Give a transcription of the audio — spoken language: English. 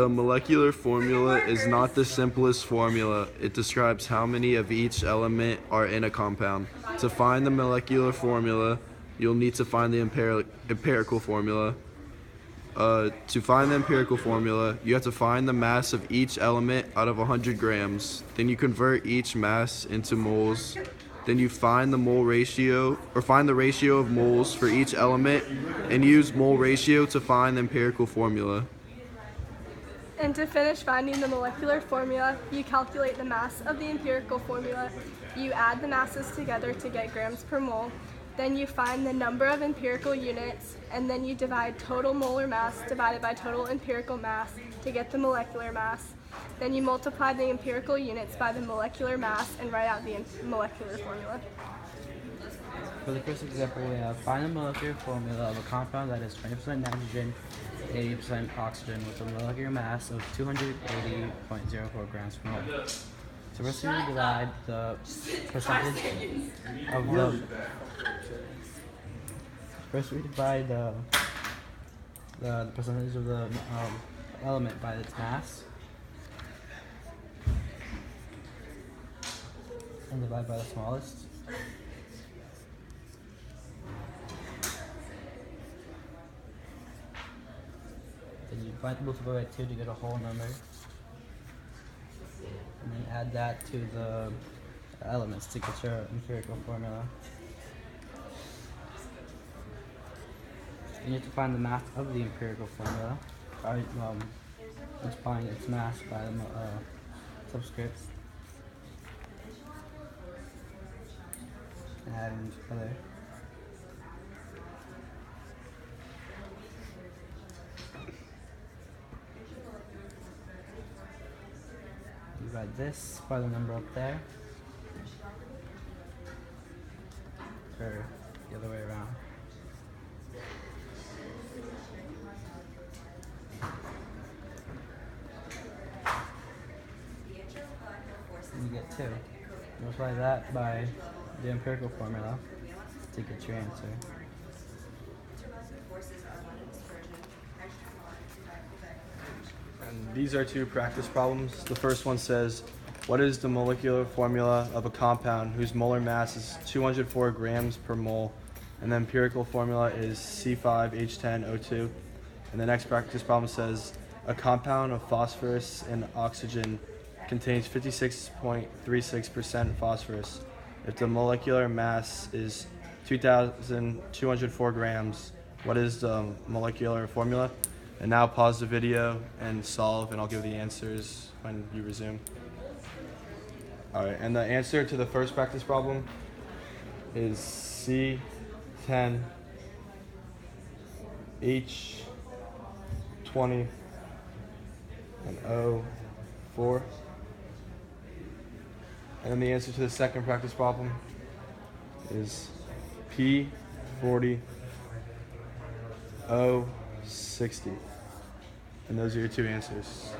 The molecular formula is not the simplest formula. It describes how many of each element are in a compound. To find the molecular formula, you'll need to find the empirical formula. To find the empirical formula, you have to find the mass of each element out of 100 grams. Then you convert each mass into moles. Then you find the mole ratio, or find the ratio of moles for each element, and use mole ratio to find the empirical formula. And to finish finding the molecular formula, you calculate the mass of the empirical formula, you add the masses together to get grams per mole, then you find the number of empirical units, and then you divide total molar mass divided by total empirical mass to get the molecular mass. Then you multiply the empirical units by the molecular mass and write out the molecular formula. For the first example, we have find the molecular formula of a compound that is 20% nitrogen, 80% oxygen with a molecular mass of 280.04 grams per mole. So first we divide the percentage of the percentage of the element by its mass and divide by the smallest. Then you multiply by 2 to get a whole number. And then add that to the elements to get your empirical formula. You need to find the mass of the empirical formula by multiplying its mass by the subscripts and adding them together. Divide this by the number up there, or the other way around. And you get 2. Multiply that by the empirical formula to get your answer. And these are 2 practice problems. The first one says, what is the molecular formula of a compound whose molar mass is 204 grams per mole? And the empirical formula is C5H10O2. And the next practice problem says, a compound of phosphorus and oxygen contains 56.36% phosphorus. If the molecular mass is 2,204 grams, what is the molecular formula? And now pause the video and solve, and I'll give the answers when you resume. All right, and the answer to the first practice problem is C10, H20, and O4. And then the answer to the second practice problem is P40, O60. And those are your 2 answers.